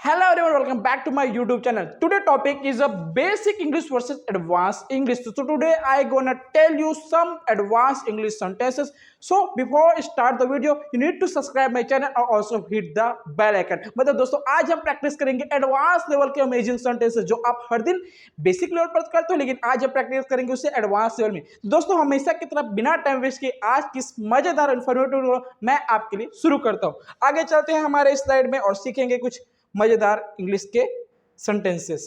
Hello everyone, welcome back to my YouTube channel. Today topic is a basic English versus advanced English. So today I gonna tell you some advanced English sentences. So before I start the video, you need to subscribe my channel और also hit the bell icon. मतलब दोस्तों आज हम practice करेंगे advance level के amazing sentences जो आप हर दिन बेसिक लेवल पर करते हो, लेकिन आज हम प्रैक्टिस करेंगे उससे एडवांस लेवल में। दोस्तों हमेशा की तरह बिना टाइम वेस्ट किए आज किस मजेदार इन्फॉर्मेटिव मैं आपके लिए शुरू करता हूँ। आगे चलते हैं हमारे स्लाइड में और सीखेंगे कुछ मजेदार इंग्लिश के सेंटेंसेस।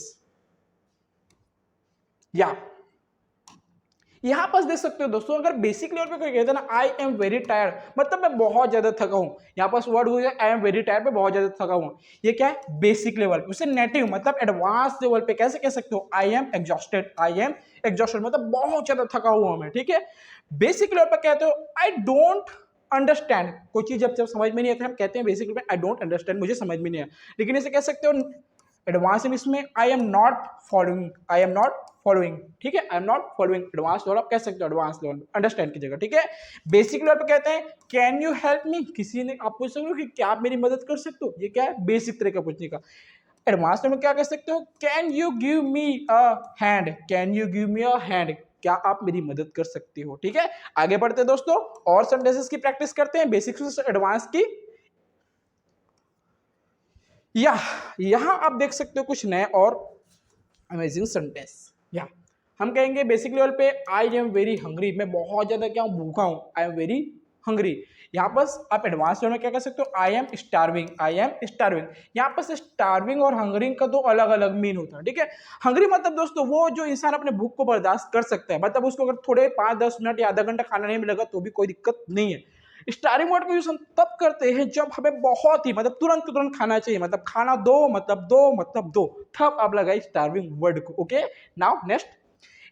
यहां पर देख सकते हो दोस्तों, अगर बेसिक लेवल पे कोई कहता है ना आई एम वेरी टायर्ड, मतलब मैं बहुत ज्यादा थका हूं। यहां पर वर्ड हुआ आई एम वेरी टायर्ड, मैं बहुत ज्यादा थका हूं। ये क्या है? Basic level. उसे नेटिव मतलब एडवांस लेवल पे कैसे कह सकते हो? I am exhausted, I am exhausted मतलब बहुत ज्यादा थका हुआ मैं। ठीक है। बेसिक लेवल पर कहते हो आई डोंट अंडरस्टैंड। कोई चीज जब समझ में नहीं आती हम कहते हैं बेसिकली आई डोंट अंडरस्टैंड, मुझे समझ में नहीं आया। लेकिन इसे कह सकते हो एडवांस इंग्लिश में आई am not following, I am not following. ठीक है, आई am not following. Advance level आप कह सकते हो एडवांस लेवल अंडरस्टैंड की जगह। ठीक है। बेसिक लेवल पे कहते हैं कैन यू हेल्प मी, किसी ने आप पूछ सकते हो कि क्या आप मेरी मदद कर सकते हो। ये क्या है? बेसिक तरीका पूछने का। एडवांस लेवल में क्या कह सकते हो? Can you give me a hand, can you give me a hand, क्या आप मेरी मदद कर सकते हो। ठीक है। आगे बढ़ते हैं दोस्तों और सेंटेंसेस की प्रैक्टिस करते हैं बेसिक से एडवांस की। यहां आप देख सकते हो कुछ नए और अमेजिंग सेंटेंस। या हम कहेंगे बेसिक लेवल पे आई एम वेरी हंग्री, मैं बहुत ज्यादा क्या हूं? भूखा हूं। I am very hungry. यहाँ पर आप एडवांस लेवल में क्या कर सकते हो? I am starving, I am starving. यहाँ पर स्टार्विंग और हंगरिंग का तो अलग अलग मीन होता है। ठीक है। हंगरी मतलब दोस्तों वो जो इंसान अपने भूख को बर्दाश्त कर सकता है, मतलब उसको अगर थोड़े 5-10 मिनट या आधा घंटा खाना नहीं मिलेगा तो भी कोई दिक्कत नहीं है। स्टारिंग वर्ड का यूज हम तब करते हैं जब हमें बहुत ही मतलब तुरंत तुरंत खाना चाहिए, मतलब खाना दो मतलब दो मतलब दो, तब आप लगाए स्टार्विंग वर्ड को। Okay. Now next,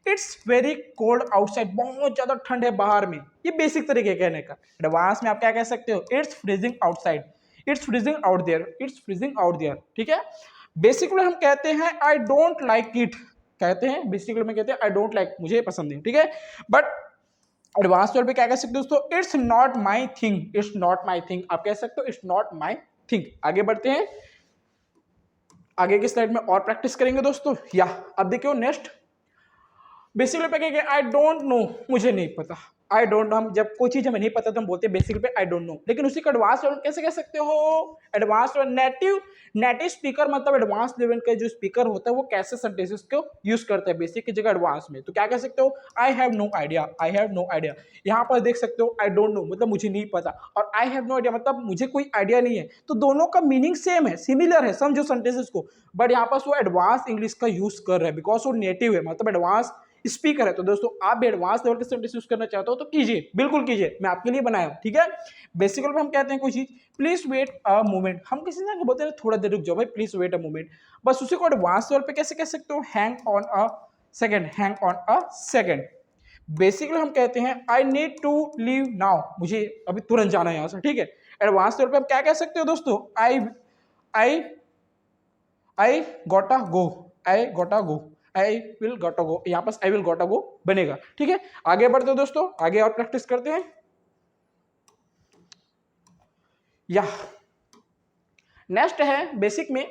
it's very cold outside, बहुत ज्यादा ठंड है बाहर में। ये बेसिक तरीके कहने का। एडवांस में आप क्या कह सकते हो? It's freezing outside, it's freezing out there, it's freezing out there. ठीक है। बेसिकली हम कहते हैं आई डोंट लाइक इट, कहते हैं बेसिकली में कहते हैं आई डोंट लाइक, मुझे पसंद नहीं। ठीक है। बट एडवांस लेवल पे क्या कह सकते हो दोस्तों? It's not my thing, it's not my thing आप कह सकते हो, इट्स नॉट माई थिंग। आगे बढ़ते हैं, आगे की स्लाइड में और प्रैक्टिस करेंगे दोस्तों। अब देखियो नेक्स्ट, बेसिकली पे कहेंगे आई डोंट नो, मुझे नहीं पता। आई डोंट नो, हम जब कोई चीज हमें नहीं पता तो हम बोलते हैं बेसिकली पे आई डोंट नो। लेकिन उसी का एडवांस लेवल कैसे कह सकते हो? Advance level native, native speaker मतलब एडवांस लेवल का जो स्पीकर होता है वो कैसे सेंटेंसेस को यूज करता है बेसिक की जगह एडवांस में, तो क्या कह सकते हो? I have no idea, I have no idea. यहाँ पर देख सकते हो आई डोंट नो मतलब मुझे नहीं पता, और आई हैव नो आइडिया मतलब मुझे कोई आइडिया नहीं है। तो दोनों का मीनिंग सेम है, सिमिलर है, समझो सेंटेंसेस को। बट यहाँ पर वो एडवांस इंग्लिश का यूज कर रहे हैं बिकॉज वो नेटिव है, मतलब एडवांस स्पीकर है। तो दोस्तों आप भी एडवांस लेवल के सेंटेंस यूज करना चाहते हो तो कीजिए, बिल्कुल कीजिए, मैं आपके लिए बनाया हूं। ठीक है। बेसिक लेवल पे हम कहते हैं कोई चीज प्लीज वेट अ मोमेंट, हम किसी ना बोलते हैं थोड़ा देर रुक जाओ भाई, प्लीज वेट अ मोमेंट। बस उसी को एडवांस लेवल पे कैसे कह सकते हो? Hang on a second, hang on a second. Basically हम कहते हैं I need to leave now, मुझे अभी तुरंत जाना है यहाँ से। ठीक है। एडवांस लेवल पे हम क्या कह सकते हो दोस्तों? आई आई आई गोटा गो, आई गोटा गो, आई विल गोटा गो। यहाँ पर आई विल गोटा गो बनेगा। ठीक है। आगे बढ़ते हैं दोस्तों, आगे और प्रैक्टिस करते हैं। या नेक्स्ट है बेसिक में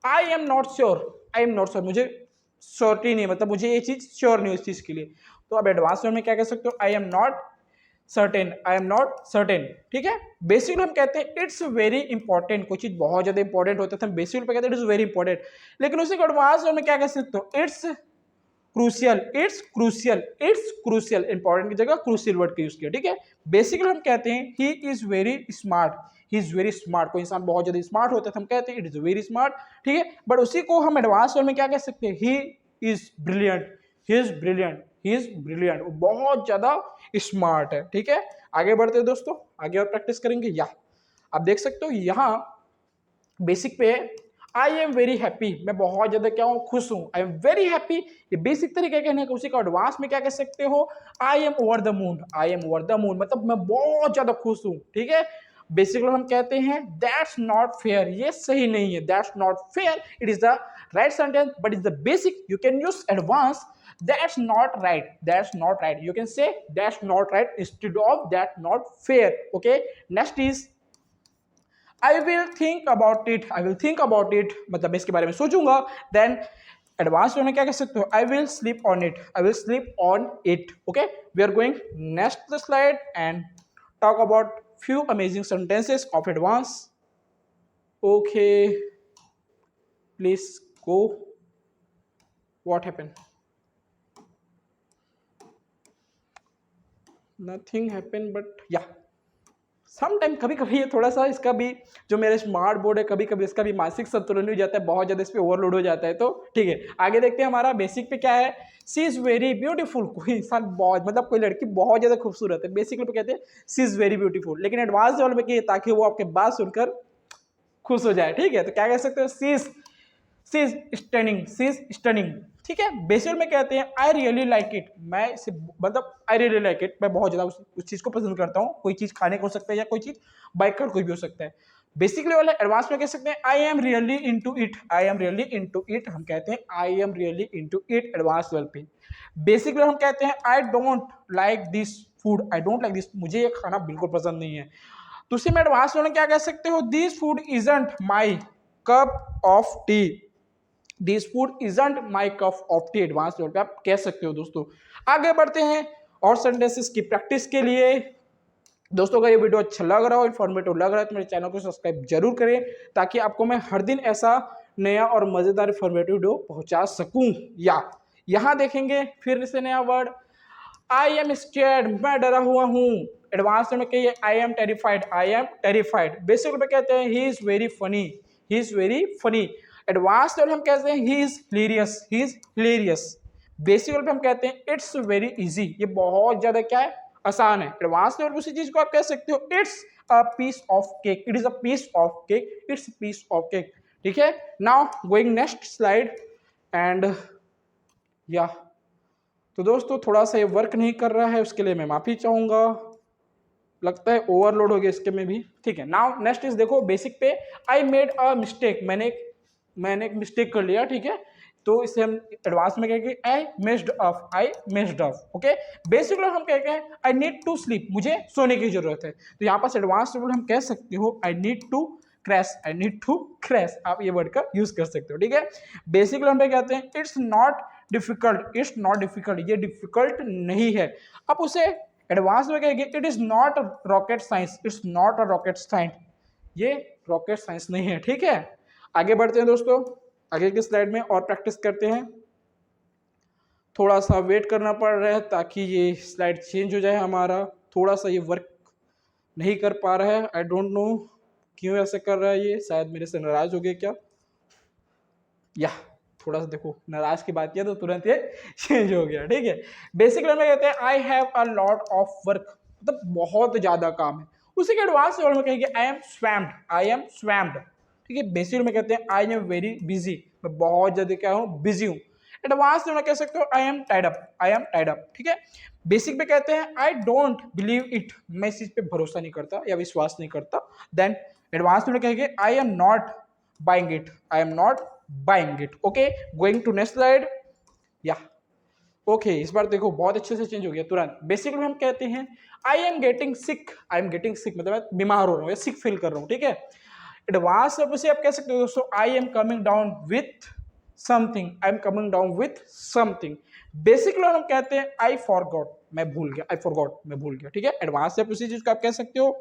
आई am not sure, I am not sure, मुझे श्योरिटी नहीं, मतलब मुझे ये चीज श्योर नहीं उस चीज के लिए। तो अब एडवांस में क्या कह सकते हो? आई am not certain, I am not certain. ठीक है। बेसिकली हम कहते हैं इट्स वेरी इंपॉर्टेंट, कोई चीज बहुत ज्यादा इंपॉर्टेंट होता है बेसिकली पे कहते हैं इट्स वेरी इंपॉर्टेंट। लेकिन उसी को एडवांस में क्या कह सकते हो? It's crucial, it's crucial, it's crucial. Important की जगह क्रूशियल वर्ड का यूज किया। ठीक है। बेसिकली हम कहते हैं he is very smart, he is very smart, कोई इंसान बहुत ज्यादा स्मार्ट होता है तो हम कहते हैं इट इज वेरी स्मार्ट। ठीक है। बट उसी को हम एडवांस में क्या कह सकते हैं? He is brilliant, he is brilliant, he is brilliant, वो बहुत ज्यादा स्मार्ट है। ठीक है। आगे बढ़ते हैं दोस्तों, आगे और प्रैक्टिस करेंगे। आप देख सकते हो यहाँ बेसिक पे आई एम वेरी हैप्पी, मैं बहुत ज्यादा क्या हूँ? खुश हूँ। आई एम वेरी हैप्पी, ये बेसिक तरीके कहने का। उसी का एडवांस में क्या कह सकते हो? I am over the moon, I am over the moon मतलब मैं बहुत ज्यादा खुश हूँ। ठीक है। बेसिकली हम कहते हैं दैट्स नॉट फेयर, ये सही नहीं है, that's not fair, it is the right sentence but is the basic, you can use advance that's not right, that's not right, you can say that's not right instead of that not fair. Okay. Next is I will think about it, I will think about it मतलब मैं इसके बारे में सोचूंगा। Then advance में क्या कह सकते हो, I will sleep on it, I will sleep on it. Okay, we are going next slide and talk about few amazing sentences of advance. Okay, please go. What happened? Nothing happened, but yeah, sometime कभी कभी ये थोड़ा सा इसका भी जो मेरा smart board है कभी कभी इसका भी मानसिक संतुलन हो जाता है, बहुत ज़्यादा इस पर ओवरलोड हो जाता है। तो ठीक है, आगे देखते हैं हमारा बेसिक पे क्या है। सी इज़ वेरी ब्यूटीफुल, कोई इंसान बहुत मतलब कोई लड़की बहुत ज़्यादा खूबसूरत है, बेसिकली पे कहते हैं सी इज़ वेरी ब्यूटीफुल, लेकिन एडवांस लेवल में क्या ताकि वो आपके बात सुनकर खुश हो जाए। ठीक है, तो क्या कह सकते हो, she is stunning, she is stunning. ठीक है, बेसिक में कहते हैं आई रियली लाइक इट, मैं इसे मतलब आई रियली लाइक इट, मैं बहुत ज़्यादा उस चीज़ को पसंद करता हूँ। कोई चीज़ खाने को हो सकता है या कोई चीज़ बाइक कर कोई भी हो सकता है। बेसिक लेवल है, एडवांस में कह सकते हैं I am really into it, I am really into it, हम कहते हैं I am really into it advance level पे। बेसिक लेवल हम कहते हैं I don't like this food, I don't like this, मुझे ये खाना बिल्कुल पसंद नहीं है। तो उसी में एडवांस लेवल में क्या कह सकते हो, this food isn't my cup of T, this food isn't my cup of T, advance level पे आप कह सकते हो। दोस्तों आगे बढ़ते हैं और सेंटेंसेस की प्रैक्टिस के लिए। दोस्तों अगर ये वीडियो अच्छा लग रहा हो, इन्फॉर्मेटिव लग रहा है तो मेरे चैनल को सब्सक्राइब जरूर करें, ताकि आपको मैं हर दिन ऐसा नया और मजेदार इन्फॉर्मेटिव वीडियो पहुंचा सकूं। या यहाँ देखेंगे फिर से नया वर्ड, आई एम स्केर्ड, मैं डरा हुआ हूँ। एडवांस में कहिए I am terrified, I am terrified. Basic में कहते हैं he is very funny, he is very funny. Advance level हम कहते हैं he is hilarious, he is hilarious. Basic level पे हम कहते हैं इट्स वेरी इजी, ये बहुत ज्यादा क्या है, आसान है। एडवांस लेवल उसी चीज को आप कह सकते हो it's a piece of cake, it is a piece of cake, it's piece of cake. ठीक है, now going next slide and या तो दोस्तों थोड़ा सा ये वर्क नहीं कर रहा है, उसके लिए मैं माफी चाहूंगा, लगता है ओवरलोड हो गया इसके में भी। ठीक है, नाउ नेक्स्ट इज देखो बेसिक पे आई मेड अ मिस्टेक, मैंने एक मिस्टेक कर लिया। ठीक है, तो इसे हम एडवांस में कहेंगे आई मेस्ड अप, आई messed up. Okay, basic level हम कहेंगे आई नीड टू स्लीप, मुझे सोने की जरूरत है। तो यहाँ पास एडवांस लेवल हम कह सकते हो I need to crash, I need to crash, आप ये वर्ड का यूज कर सकते हो। ठीक है, बेसिक लेवल पे कहते हैं it's not difficult, it's not difficult, ये डिफिकल्ट नहीं है। आप उसे एडवांस में कहेंगे it is not rocket science, it's not a rocket science, ये रॉकेट साइंस नहीं है। ठीक है, आगे बढ़ते हैं दोस्तों, आगे की स्लाइड में और प्रैक्टिस करते हैं। थोड़ा सा वेट करना पड़ रहा है ताकि ये स्लाइड चेंज हो जाए हमारा, थोड़ा सा ये वर्क नहीं कर पा रहा है, आई डोंट नो क्यों ऐसे कर रहा है, ये शायद मेरे से नाराज हो गए क्या, या थोड़ा सा देखो नाराज की बात किया तो तुरंत ये चेंज हो गया। ठीक है, बेसिक लेवल में कहते हैं I have a lot of work, मतलब बहुत ज्यादा काम है। उसी के एडवांस लेवल में कहेंगे आई एम स्वैम्ड, आई एम स्वैम्ड। ठीक है, बेसिक में कहते हैं आई एम वेरी बिजी, मैं बहुत ज्यादा क्या हूँ, बिजी हूँ। एडवांस में कह सकते हो I am tied up, I am tied up. ठीक है, बेसिक पे कहते हैं आई डोंट बिलीव इट, मैं इस चीज पे भरोसा नहीं करता या विश्वास नहीं करता। देन एडवांस में कहेंगे I am not buying it, I am not buying it. Okay, going to next slide. या ओके, इस बार देखो बहुत अच्छे से चेंज हो गया तुरंत। बेसिकली हम कहते हैं I am getting sick, I am getting सिक मतलब मैं बीमार हो रहा हूँ या सिक फील कर रहा हूँ। ठीक है, एडवांस से आप कह सकते हो दोस्तों I am coming down with something, I am coming down with something. Basically हम कहते हैं आई फॉरगॉट, मैं भूल गया, आई फॉरगॉट, मैं भूल गया। ठीक है, एडवांस से उसी चीज को आप कह सकते हो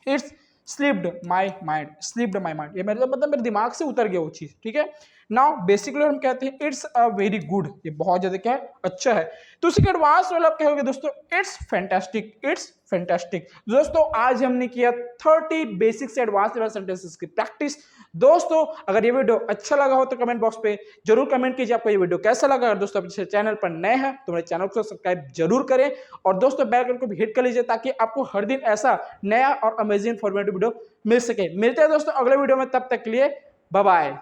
it's slipped my mind, slipped my mind, ये मतलब मेरे दिमाग से उतर गया वो चीज। ठीक है, नाउ बेसिकली हम कहते हैं इट्स अ वेरी गुड, ये बहुत ज्यादा क्या है, अच्छा है। तो उसी के एडवांस वाला आप कहोगे दोस्तों इट्स फैंटास्टिक, इट्स फैंटास्टिक। दोस्तों आज हमने किया 30 बेसिक से एडवांस लेवल सेंटेंसेस की प्रैक्टिस। दोस्तों अगर ये वीडियो अच्छा लगा हो तो कमेंट बॉक्स पे जरूर कमेंट कीजिए आपको ये वीडियो कैसा लगा। अगर दोस्तों अपने चैनल पर नए हैं तो मेरे चैनल को सब्सक्राइब जरूर करें और दोस्तों बेल आइकन को भी हिट कर लीजिए ताकि आपको हर दिन ऐसा नया और अमेजिंग इन्फॉर्मेटिव वीडियो मिल सके। मिलते हैं दोस्तों अगले वीडियो में, तब तक के लिए बाय बाय।